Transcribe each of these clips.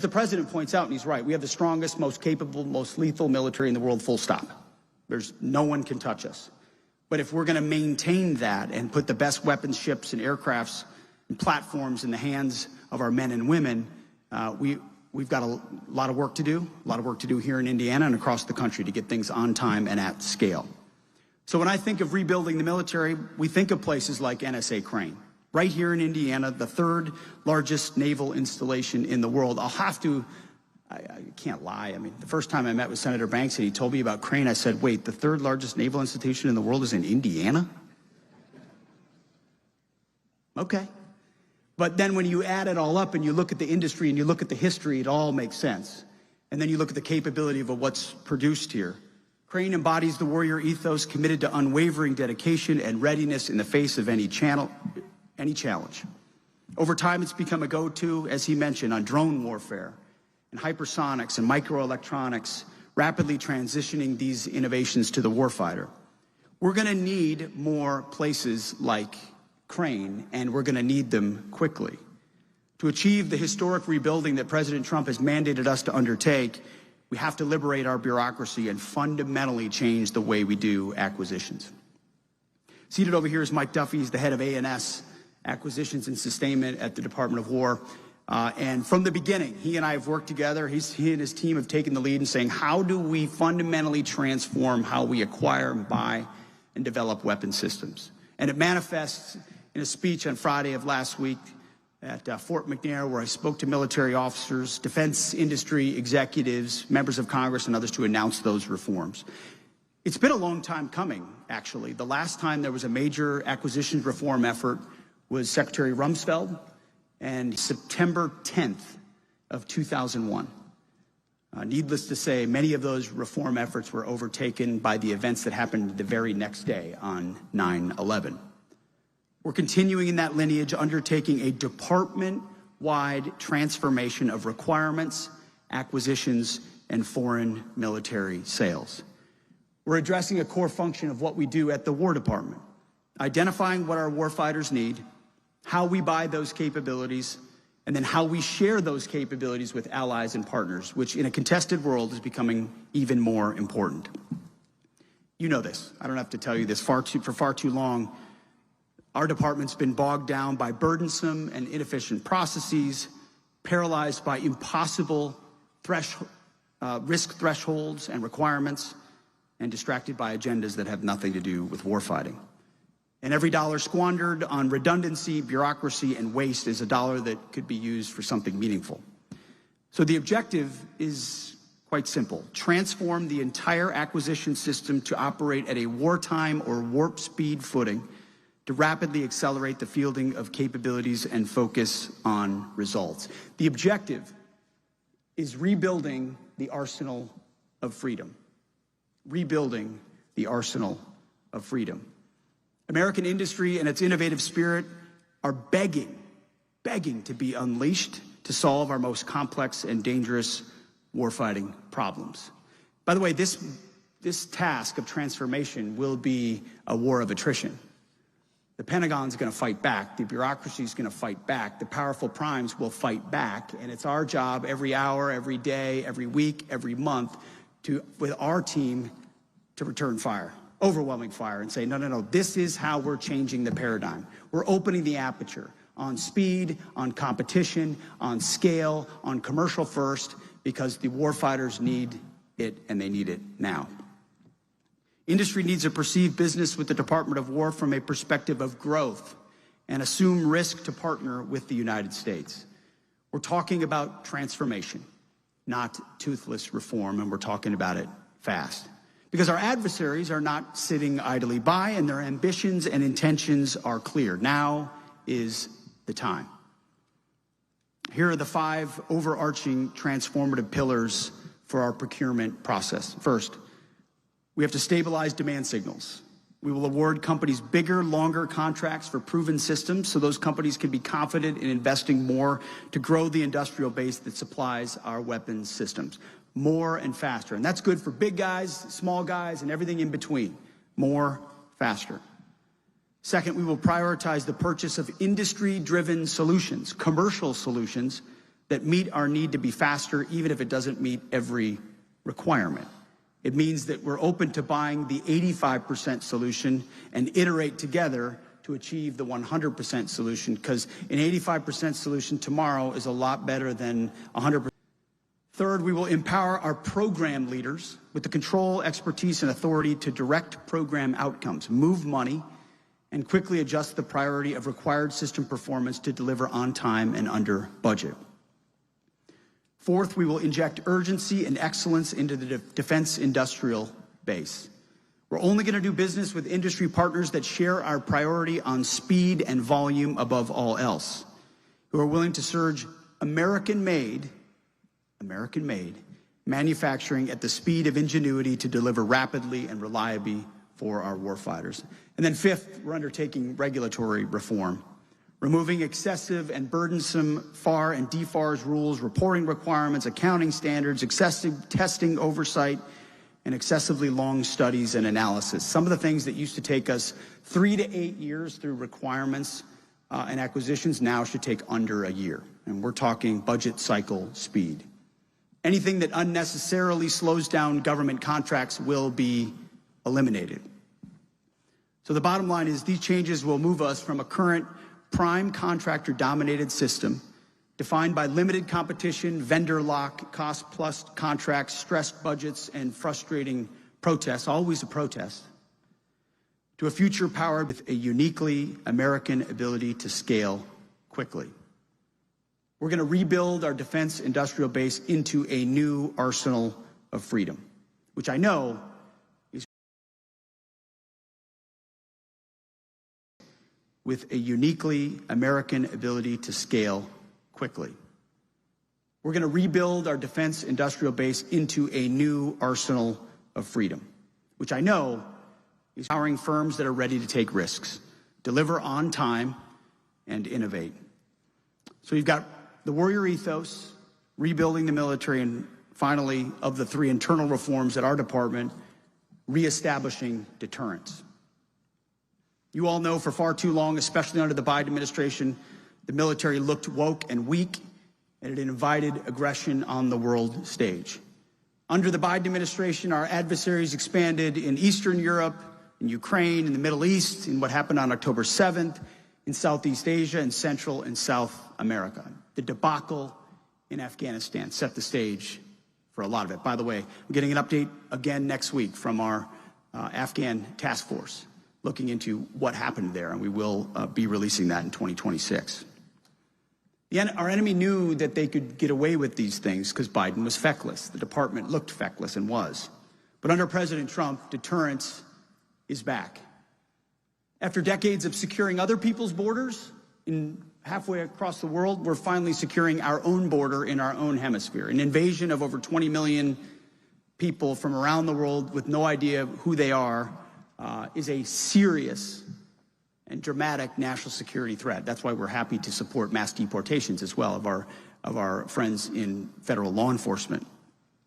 The president points out, and he's right, we have the strongest, most capable, most lethal military in the world, full stop. No one can touch us. But if we're going to maintain that and put the best weapons, ships, and aircrafts and platforms in the hands of our men and women, we've got a lot of work to do, here in Indiana and across the country to get things on time and at scale. So when I think of rebuilding the military, we think of places like NSA Crane. Right here in Indiana, the third largest naval installation in the world. I can't lie. I mean, the first time I met with Senator Banks and he told me about Crane, I said, wait, the third largest naval institution in the world is in Indiana? Okay. But then when you add it all up and you look at the industry and you look at the history, it all makes sense. And then you look at the capability of what's produced here. Crane embodies the warrior ethos, committed to unwavering dedication and readiness in the face of any challenge. Over time, it's become a go-to, as he mentioned, on drone warfare and hypersonics and microelectronics, rapidly transitioning these innovations to the warfighter. We're going to need more places like Crane, and we're going to need them quickly. To achieve the historic rebuilding that President Trump has mandated us to undertake, we have to liberate our bureaucracy and fundamentally change the way we do acquisitions. Seated over here is Mike Duffy. He's the head of A&S, Acquisitions and Sustainment at the Department of War. And from the beginning, he and I have worked together. He and his team have taken the lead in saying, how do we fundamentally transform how we acquire and buy and develop weapon systems? And it manifests in a speech on Friday of last week at Fort McNair, where I spoke to military officers, defense industry executives, members of Congress, and others to announce those reforms. It's been a long time coming, actually. The last time there was a major acquisitions reform effort was Secretary Rumsfeld, and September 10th of 2001. Needless to say, many of those reform efforts were overtaken by the events that happened the very next day on 9/11. We're continuing in that lineage, undertaking a department-wide transformation of requirements, acquisitions, and foreign military sales. We're addressing a core function of what we do at the War Department, identifying what our warfighters need, how we buy those capabilities, and then how we share those capabilities with allies and partners, which in a contested world is becoming even more important. You know this. I don't have to tell you this. For far too long, our department's been bogged down by burdensome and inefficient processes, paralyzed by impossible risk thresholds and requirements, and distracted by agendas that have nothing to do with warfighting. And every dollar squandered on redundancy, bureaucracy, and waste is a dollar that could be used for something meaningful. So the objective is quite simple. Transform the entire acquisition system to operate at a wartime or warp speed footing to rapidly accelerate the fielding of capabilities and focus on results. The objective is rebuilding the arsenal of freedom. Rebuilding the arsenal of freedom. American industry and its innovative spirit are begging to be unleashed to solve our most complex and dangerous warfighting problems. By the way, this task of transformation will be a war of attrition. The Pentagon's going to fight back. The bureaucracy's going to fight back. The powerful primes will fight back. And it's our job every hour, every day, every week, every month with our team to return fire. Overwhelming fire, and say, no, this is how we're changing the paradigm. We're opening the aperture on speed, on competition, on scale, on commercial first, because the warfighters need it, and they need it now. Industry needs to perceive business with the Department of War from a perspective of growth and assume risk to partner with the United States. We're talking about transformation, not toothless reform, and we're talking about it fast. Because our adversaries are not sitting idly by, and their ambitions and intentions are clear. Now is the time. Here are the 5 overarching transformative pillars for our procurement process. First, we have to stabilize demand signals. We will award companies bigger, longer contracts for proven systems so those companies can be confident in investing more to grow the industrial base that supplies our weapons systems. More and faster. And that's good for big guys, small guys, and everything in between. More, faster. Second, we will prioritize the purchase of industry-driven solutions, commercial solutions, that meet our need to be faster, even if it doesn't meet every requirement. It means that we're open to buying the 85% solution and iterate together to achieve the 100% solution, because an 85% solution tomorrow is a lot better than 100%. Third, we will empower our program leaders with the control, expertise, and authority to direct program outcomes, move money, and quickly adjust the priority of required system performance to deliver on time and under budget. Fourth, we will inject urgency and excellence into the defense industrial base. We're only going to do business with industry partners that share our priority on speed and volume above all else, who are willing to surge American-made manufacturing at the speed of ingenuity to deliver rapidly and reliably for our warfighters. And then fifth, we're undertaking regulatory reform, removing excessive and burdensome FAR and DFARS rules, reporting requirements, accounting standards, excessive testing oversight, and excessively long studies and analysis. Some of the things that used to take us 3 to 8 years through requirements and acquisitions now should take under a year. And we're talking budget cycle speed. Anything that unnecessarily slows down government contracts will be eliminated. So the bottom line is these changes will move us from a current prime contractor-dominated system defined by limited competition, vendor lock, cost-plus contracts, stressed budgets, and frustrating protests, always a protest, to a future powered with a uniquely American ability to scale quickly. We're going to rebuild our defense industrial base into a new arsenal of freedom, which I know is with a uniquely American ability to scale quickly. We're going to rebuild our defense industrial base into a new arsenal of freedom, which I know is empowering firms that are ready to take risks, deliver on time, and innovate. So you've got the warrior ethos, rebuilding the military, and finally, of the 3 internal reforms at our department, reestablishing deterrence. You all know for far too long, especially under the Biden administration, the military looked woke and weak, and it invited aggression on the world stage. Under the Biden administration, our adversaries expanded in Eastern Europe, in Ukraine, in the Middle East, in what happened on October 7th, in Southeast Asia, and Central and South America. The debacle in Afghanistan set the stage for a lot of it. By the way, I'm getting an update again next week from our Afghan task force looking into what happened there, and we will be releasing that in 2026. Our enemy knew that they could get away with these things because Biden was feckless. The department looked feckless and was. But under President Trump, deterrence is back. After decades of securing other people's borders halfway across the world, we're finally securing our own border in our own hemisphere. An invasion of over 20 million people from around the world with no idea who they are is a serious and dramatic national security threat. That's why we're happy to support mass deportations as well of our friends in federal law enforcement.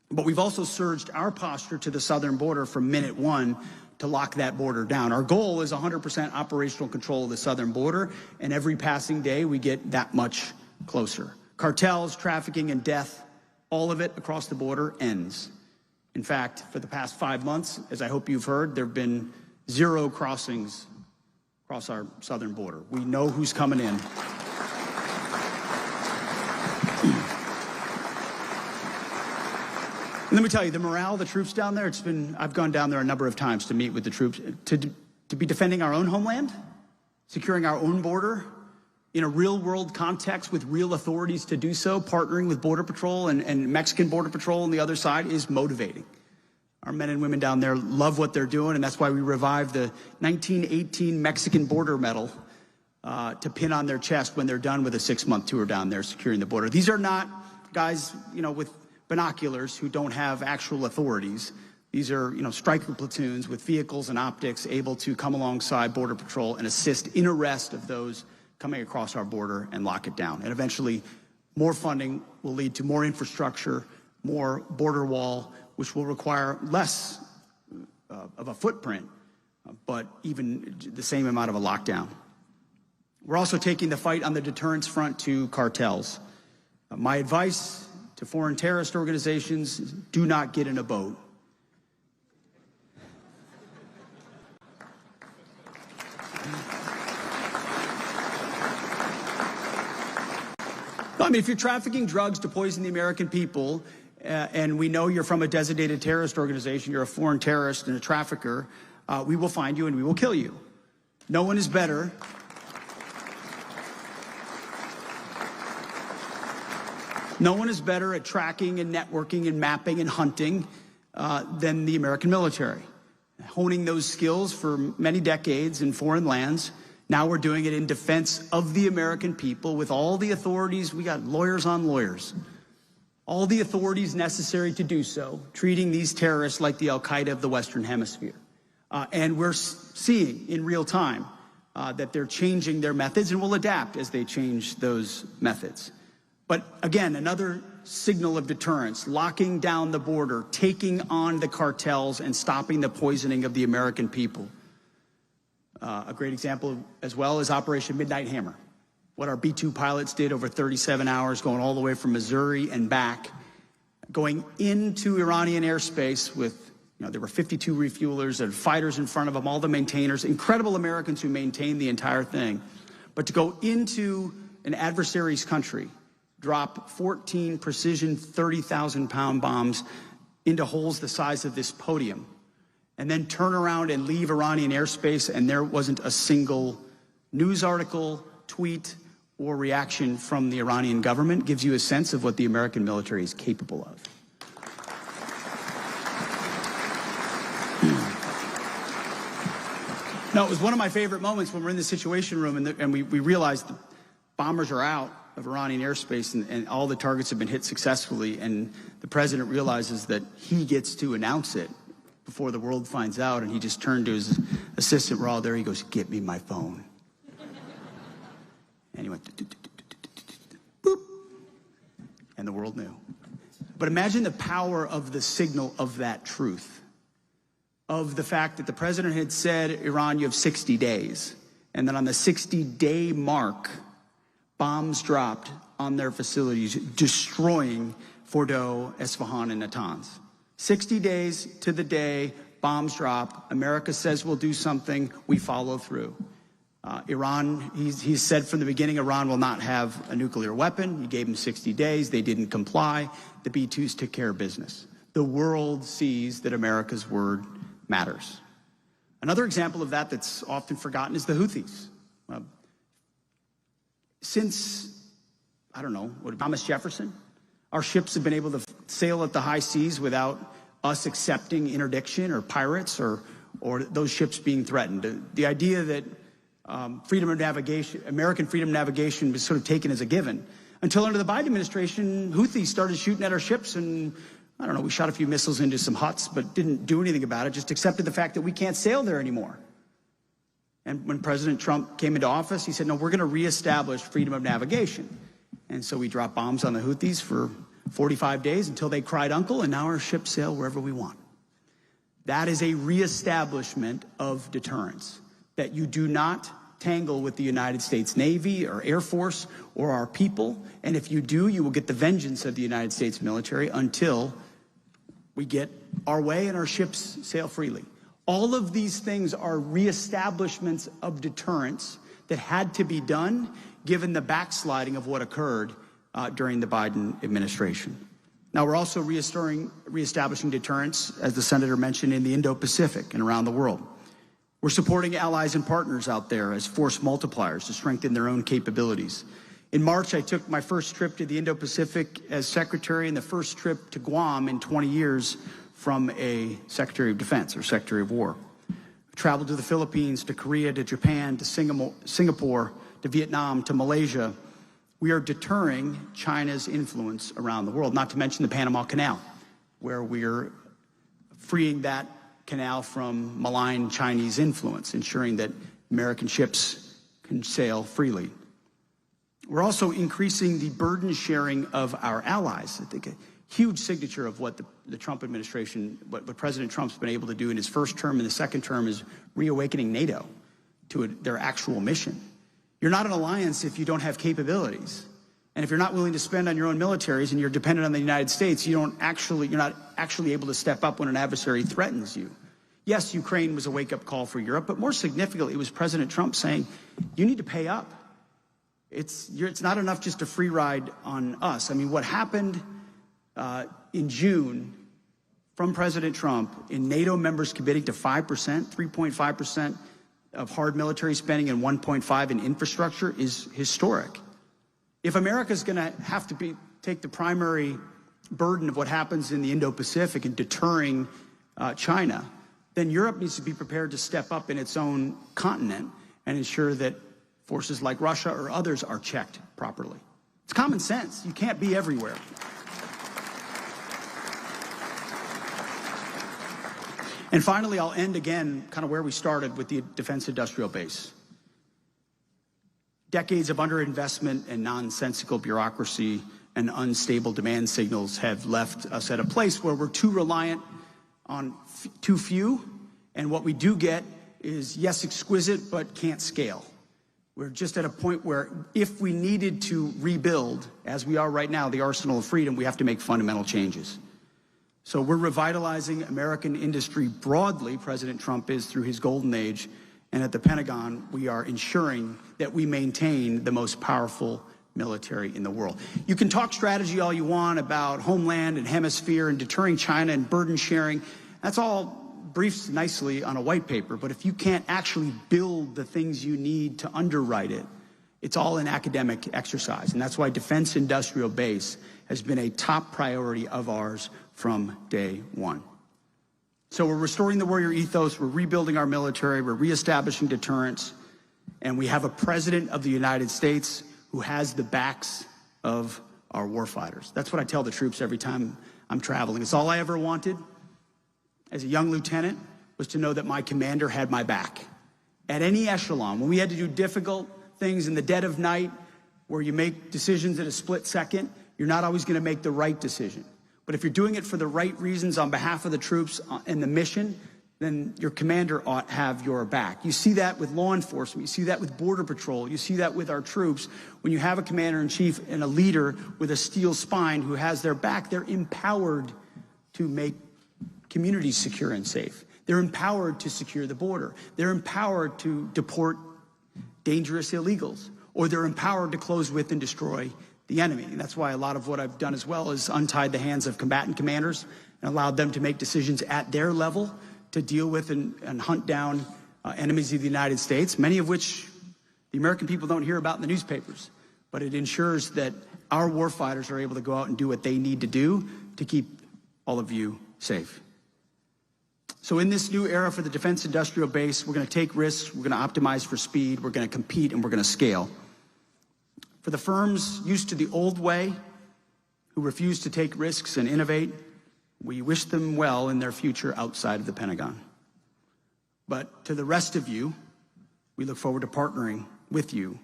But we've also surged our posture to the southern border from minute one to lock that border down. Our goal is 100% operational control of the southern border, and every passing day we get that much closer. Cartels, trafficking, and death, all of it across the border ends. In fact, for the past 5 months, as I hope you've heard, there have been 0 crossings across our southern border. We know who's coming in. Let me tell you, the morale of the troops down there, I've gone down there a number of times to meet with the troops, to be defending our own homeland, securing our own border in a real world context with real authorities to do so, partnering with Border Patrol and Mexican Border Patrol on the other side is motivating. Our men and women down there love what they're doing, and that's why we revived the 1918 Mexican Border Medal to pin on their chest when they're done with a 6-month tour down there securing the border. These are not guys, with binoculars who don't have actual authorities. These are, striker platoons with vehicles and optics able to come alongside Border Patrol and assist in arrest of those coming across our border and lock it down. And eventually, more funding will lead to more infrastructure, more border wall, which will require less of a footprint, but even the same amount of a lockdown. We're also taking the fight on the deterrence front to cartels. My advice to foreign terrorist organizations is do not get in a boat. I mean, if you're trafficking drugs to poison the American people, and we know you're from a designated terrorist organization, you're a foreign terrorist and a trafficker, we will find you and we will kill you. No one is better. No one is better at tracking and networking and mapping and hunting than the American military. Honing those skills for many decades in foreign lands. Now we're doing it in defense of the American people with all the authorities. We got lawyers on lawyers. All the authorities necessary to do so, treating these terrorists like the Al-Qaeda of the Western Hemisphere. And we're seeing in real time that they're changing their methods and will adapt as they change those methods. But again, another signal of deterrence, locking down the border, taking on the cartels and stopping the poisoning of the American people. A great example as well is Operation Midnight Hammer. What our B-2 pilots did over 37 hours, going all the way from Missouri and back, going into Iranian airspace with, there were 52 refuelers and fighters in front of them, all the maintainers, incredible Americans who maintained the entire thing. But to go into an adversary's country, drop 14 precision 30,000-pound bombs into holes the size of this podium, and then turn around and leave Iranian airspace, and there wasn't a single news article, tweet, or reaction from the Iranian government, gives you a sense of what the American military is capable of. No, it was one of my favorite moments when we're in the Situation Room and we realized the bombers are out of Iranian airspace and all the targets have been hit successfully, and the president realizes that he gets to announce it before the world finds out, and he just turned to his assistant, we're all there, he goes, "Get me my phone." And he went, boop, and the world knew. But imagine the power of the signal of that truth, of the fact that the president had said, Iran, you have 60 days. And then on the 60-day mark, bombs dropped on their facilities, destroying Fordow, Esfahan, and Natanz. 60 days to the day, bombs drop. America says we'll do something, we follow through. Iran, he's said from the beginning, Iran will not have a nuclear weapon. He gave them 60 days. They didn't comply. The B-2s took care of business. The world sees that America's word matters. Another example of that that's often forgotten is the Houthis. Since, Thomas Jefferson, our ships have been able to sail at the high seas without us accepting interdiction or pirates or those ships being threatened. The idea that freedom of navigation, American freedom of navigation was sort of taken as a given. Until under the Biden administration, Houthis started shooting at our ships and, we shot a few missiles into some huts, but didn't do anything about it, just accepted the fact that we can't sail there anymore. And when President Trump came into office, he said, no, we're going to reestablish freedom of navigation. And so we dropped bombs on the Houthis for 45 days until they cried uncle, and now our ships sail wherever we want. That is a reestablishment of deterrence, that you do not tangle with the United States Navy or Air Force or our people. And if you do, you will get the vengeance of the United States military until we get our way and our ships sail freely. All of these things are reestablishments of deterrence that had to be done given the backsliding of what occurred during the Biden administration. Now, we're also reestablishing deterrence, as the Senator mentioned, in the Indo-Pacific and around the world. We're supporting allies and partners out there as force multipliers to strengthen their own capabilities. In March, I took my first trip to the Indo-Pacific as Secretary and the first trip to Guam in 20 years from a Secretary of Defense or Secretary of War. I traveled to the Philippines, to Korea, to Japan, to Singapore, to Vietnam, to Malaysia. We are deterring China's influence around the world, not to mention the Panama Canal, where we're freeing that canal from malign Chinese influence, ensuring that American ships can sail freely. We're also increasing the burden sharing of our allies. I think a huge signature of what the Trump administration, what President Trump's been able to do in his first term and the second term is reawakening NATO to their actual mission. You're not an alliance if you don't have capabilities. And if you're not willing to spend on your own militaries and you're dependent on the United States, you're not actually able to step up when an adversary threatens you. Yes, Ukraine was a wake-up call for Europe, but more significantly, it was President Trump saying, you need to pay up. It's not enough just a free ride on us. I mean, what happened in June from President Trump in NATO members committing to 5%, 3.5% of hard military spending and 1.5% in infrastructure is historic. If America's going to have to take the primary burden of what happens in the Indo-Pacific and deterring China, then Europe needs to be prepared to step up in its own continent and ensure that forces like Russia or others are checked properly. It's common sense. You can't be everywhere. And finally, I'll end again kind of where we started with the defense industrial base. Decades of underinvestment and nonsensical bureaucracy and unstable demand signals have left us at a place where we're too reliant on too few, and what we do get is, yes, exquisite, but can't scale. We're just at a point where if we needed to rebuild, as we are right now, the arsenal of freedom, we have to make fundamental changes. So we're revitalizing American industry broadly, President Trump is, through his golden age, and at the Pentagon, we are ensuring that we maintain the most powerful military in the world. You can talk strategy all you want about homeland and hemisphere and deterring China and burden sharing. That's all briefs nicely on a white paper, but if you can't actually build the things you need to underwrite it, it's all an academic exercise. And that's why defense industrial base has been a top priority of ours from day one. So we're restoring the warrior ethos, we're rebuilding our military, we're reestablishing deterrence, and we have a president of the United States who has the backs of our warfighters. That's what I tell the troops every time I'm traveling. It's all I ever wanted as a young lieutenant, was to know that my commander had my back. At any echelon, when we had to do difficult things in the dead of night, where you make decisions in a split second, you're not always going to make the right decision. But if you're doing it for the right reasons on behalf of the troops and the mission, then your commander ought to have your back. You see that with law enforcement. You see that with Border Patrol. You see that with our troops. When you have a commander-in-chief and a leader with a steel spine who has their back, they're empowered to make communities secure and safe. They're empowered to secure the border. They're empowered to deport dangerous illegals, or they're empowered to close with and destroy the enemy. And that's why a lot of what I've done as well is untied the hands of combatant commanders and allowed them to make decisions at their level to deal with and hunt down enemies of the United States, many of which the American people don't hear about in the newspapers. But it ensures that our warfighters are able to go out and do what they need to do to keep all of you safe. So in this new era for the defense industrial base, we're going to take risks, we're going to optimize for speed, we're going to compete, and we're going to scale. For the firms used to the old way, who refuse to take risks and innovate, we wish them well in their future outside of the Pentagon. But to the rest of you, we look forward to partnering with you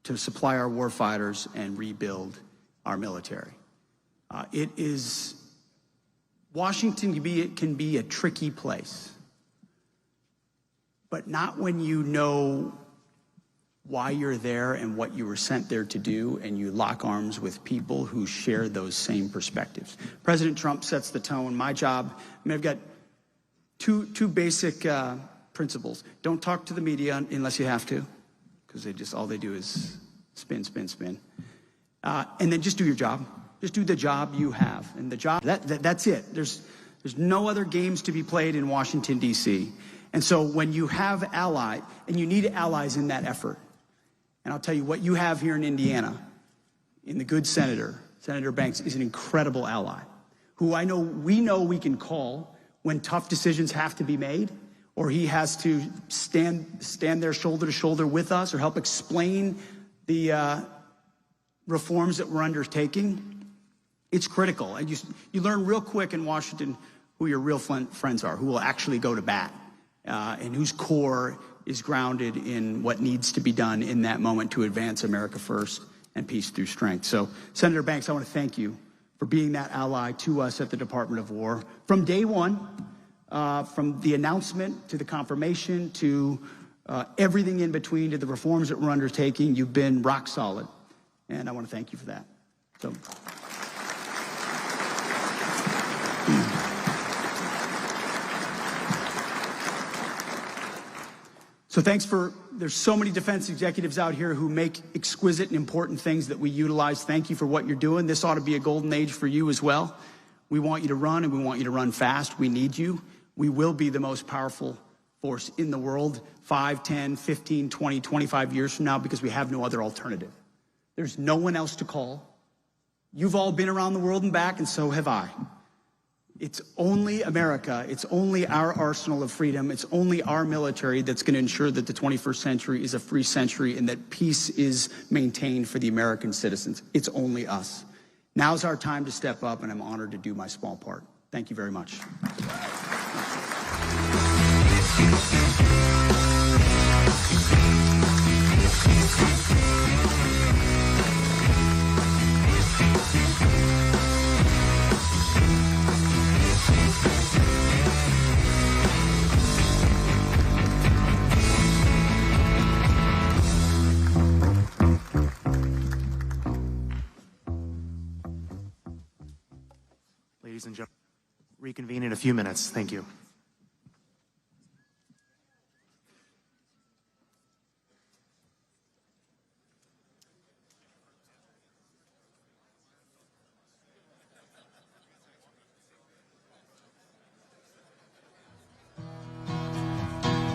to supply our warfighters and rebuild our military. Washington can be a tricky place, but not when you know why you're there and what you were sent there to do, and you lock arms with people who share those same perspectives. President Trump sets the tone. My job, I've got two basic principles. Don't talk to the media unless you have to, because all they do is spin, spin, spin. And then just do your job. Just do the job you have. And the job, that's it. There's no other games to be played in Washington, D.C. And so when you have allies, and you need allies in that effort, and I'll tell you what you have here in Indiana, in the good Senator Banks is an incredible ally, who we know we can call when tough decisions have to be made, or he has to stand there shoulder to shoulder with us, or help explain the reforms that we're undertaking. It's critical. And you learn real quick in Washington who your real friends are, who will actually go to bat, and whose core is grounded in what needs to be done in that moment to advance America first and peace through strength. So, Senator Banks, I want to thank you for being that ally to us at the Department of War. From day one, from the announcement to the confirmation to everything in between, to the reforms that we're undertaking, you've been rock solid. And I want to thank you for that. So thanks there's so many defense executives out here who make exquisite and important things that we utilize. Thank you for what you're doing. This ought to be a golden age for you as well. We want you to run, and we want you to run fast. We need you. We will be the most powerful force in the world 5, 10, 15, 20, 25 years from now because we have no other alternative. There's no one else to call. You've all been around the world and back, and so have I. It's only America, it's only our arsenal of freedom, it's only our military that's going to ensure that the 21st century is a free century and that peace is maintained for the American citizens. It's only us. Now's our time to step up, and I'm honored to do my small part. Thank you very much. Ladies and gentlemen, reconvene in a few minutes. Thank you.